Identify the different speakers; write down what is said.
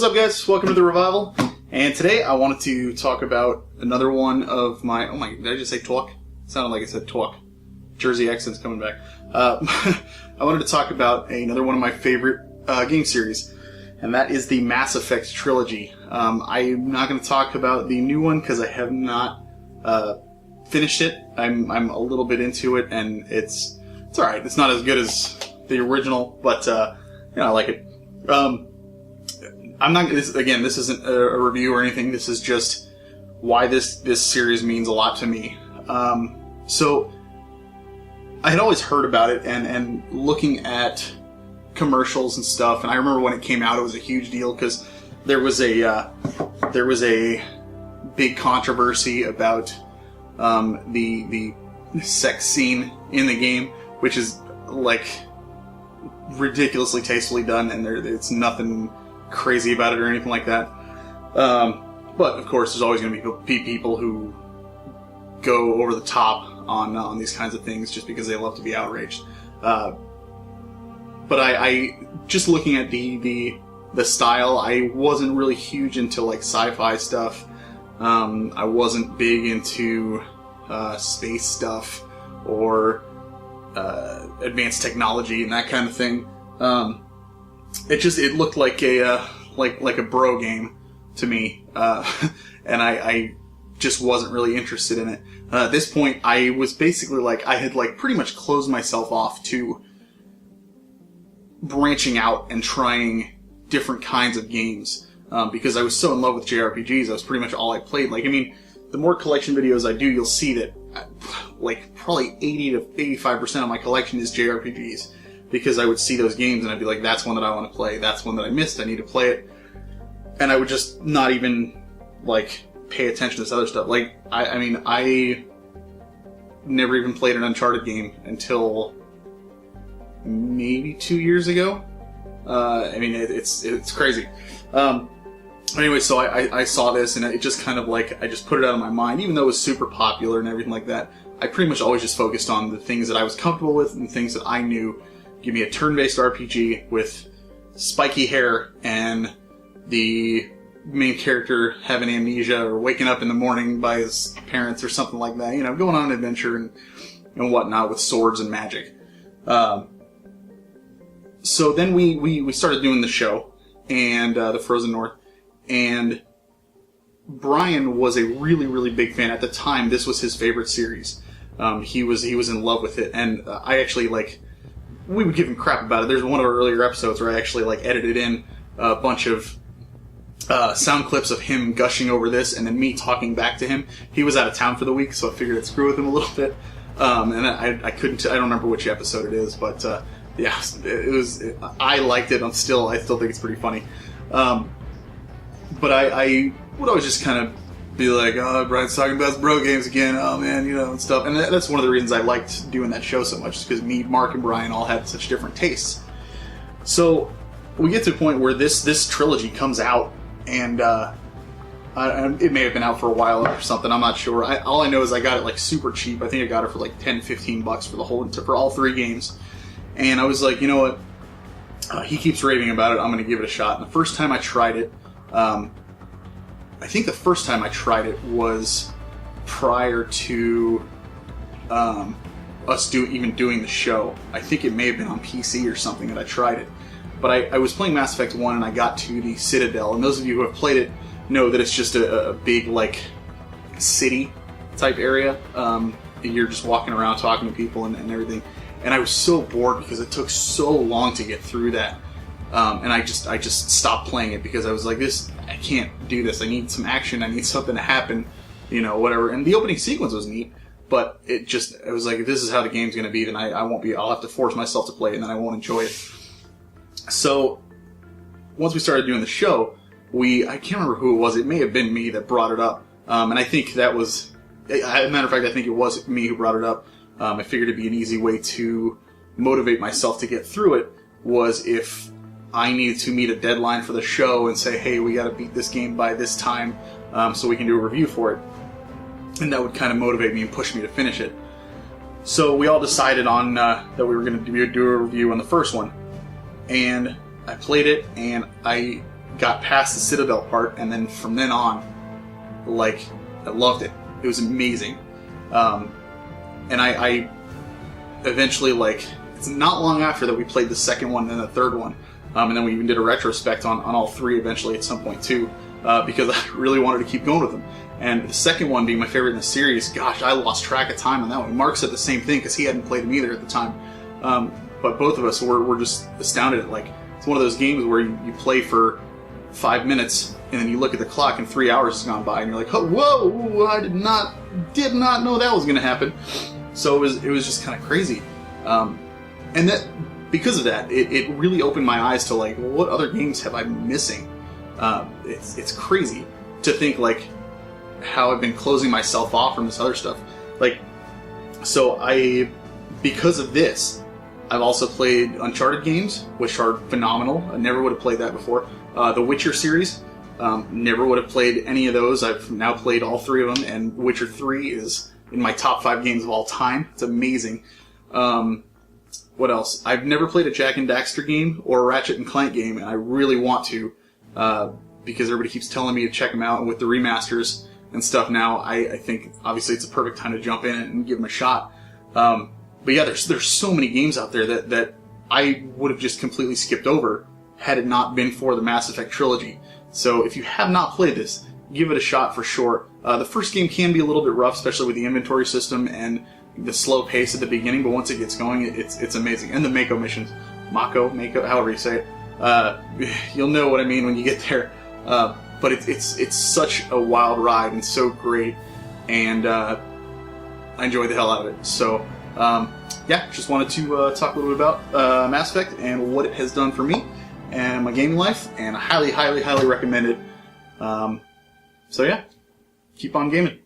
Speaker 1: What's up, guys? Welcome to the Revival. And today I wanted to talk about another one of my... Oh my... Did I just say talk? It sounded like I said talk. Jersey accent's coming back. I wanted to talk about another one of my favorite game series, and that is the Mass Effect Trilogy. I'm not going to talk about the new one because I have not finished it. I'm a little bit into it, and it's alright. It's not as good as the original, but I like it. I'm not. This isn't a review or anything. This is just why this series means a lot to me. So I had always heard about it and looking at commercials and stuff. And I remember when it came out, it was a huge deal because there was a big controversy about the sex scene in the game, which is like ridiculously tastefully done, and it's nothing crazy about it or anything like that. But of course, there's always going to be people who go over the top on these kinds of things just because they love to be outraged. But I just looking at the style, I wasn't really huge into like sci-fi stuff. I wasn't big into space stuff or advanced technology and that kind of thing. It looked like a bro game to me, and I just wasn't really interested in it. At this point, I was basically I had pretty much closed myself off to branching out and trying different kinds of games, because I was so in love with JRPGs. That was pretty much all I played. The more collection videos I do, you'll see that probably 80 to 85% of my collection is JRPGs. Because I would see those games and I'd be like, that's one that I want to play. That's one that I missed. I need to play it. And I would just not even, pay attention to this other stuff. I never even played an Uncharted game until maybe 2 years ago. It's crazy. Anyway, so I saw this and it just kind of I just put it out of my mind. Even though it was super popular and everything like that, I pretty much always just focused on the things that I was comfortable with and things that I knew. Give me a turn-based RPG with spiky hair and the main character having amnesia or waking up in the morning by his parents or something like that. Going on an adventure and whatnot with swords and magic. So then we started doing the show and the Frozen North, and Brian was a really, really big fan. At the time, this was his favorite series. He was in love with it, and I actually we would give him crap about it. There's one of our earlier episodes where I actually edited in a bunch of sound clips of him gushing over this and then me talking back to him. He was out of town for the week, so I figured I'd screw with him a little bit. And I couldn't. I don't remember which episode it is, but yeah, it was. I liked it. I still think it's pretty funny. But I would always just kind of be like, oh, Brian's talking about his bro games again, oh man, and stuff. And that's one of the reasons I liked doing that show so much, because me, Mark, and Brian all had such different tastes. So we get to a point where this trilogy comes out, and it may have been out for a while or something, I'm not sure. All I know is I got it super cheap. I think I got it for $10-15 for all three games. And I was like, you know what? He keeps raving about it, I'm going to give it a shot. And the first time I tried it, I think the first time I tried it was prior to us doing the show. I think it may have been on PC or something that I tried it. But I was playing Mass Effect 1 and I got to the Citadel. And those of you who have played it know that it's just a big, city type area. You're just walking around talking to people and everything. And I was so bored because it took so long to get through that. And I just stopped playing it because I was like, I can't do this. I need some action. I need something to happen, whatever. And the opening sequence was neat, but it was like, if this is how the game's going to be, then I'll have to force myself to play it and then I won't enjoy it. So once we started doing the show, I can't remember who it was. It may have been me that brought it up. And I think that was, as a matter of fact, I think it was me who brought it up. I figured it'd be an easy way to motivate myself to get through it was if I needed to meet a deadline for the show and say, hey, we got to beat this game by this time so we can do a review for it. And that would kind of motivate me and push me to finish it. So we all decided on that we were going to do a review on the first one. And I played it, and I got past the Citadel part, and then from then on, like, I loved it. It was amazing. And I eventually, like, it's not long after that we played the second one and the third one. And then we even did a retrospect on all three eventually at some point too, because I really wanted to keep going with them. And the second one being my favorite in the series, gosh, I lost track of time on that one. Mark said the same thing because he hadn't played them either at the time. But both of us were just astounded at, like, it's one of those games where you play for 5 minutes and then you look at the clock and 3 hours has gone by and you're like, oh, whoa, I did not know that was going to happen. So it was just kind of crazy. And that, because of that, it really opened my eyes to, like, what other games have I been missing? It's crazy to think, like, how I've been closing myself off from this other stuff. Like, so because of this, I've also played Uncharted games, which are phenomenal. I never would have played that before. The Witcher series, never would have played any of those. I've now played all three of them, and Witcher 3 is in my top 5 games of all time. It's amazing. What else? I've never played a Jak and Daxter game or a Ratchet and Clank game, and I really want to, because everybody keeps telling me to check them out. And with the remasters and stuff now, I think obviously it's a perfect time to jump in and give them a shot. But yeah, there's so many games out there that I would have just completely skipped over had it not been for the Mass Effect Trilogy. So if you have not played this, give it a shot for sure. The first game can be a little bit rough, especially with the inventory system and the slow pace at the beginning, but once it gets going, it's amazing. And the Mako missions. Mako, however you say it. You'll know what I mean when you get there. But it's such a wild ride and so great, and I enjoyed the hell out of it. So, yeah, just wanted to talk a little bit about Mass Effect and what it has done for me and my gaming life, and I highly, highly, highly recommend it. So yeah, keep on gaming.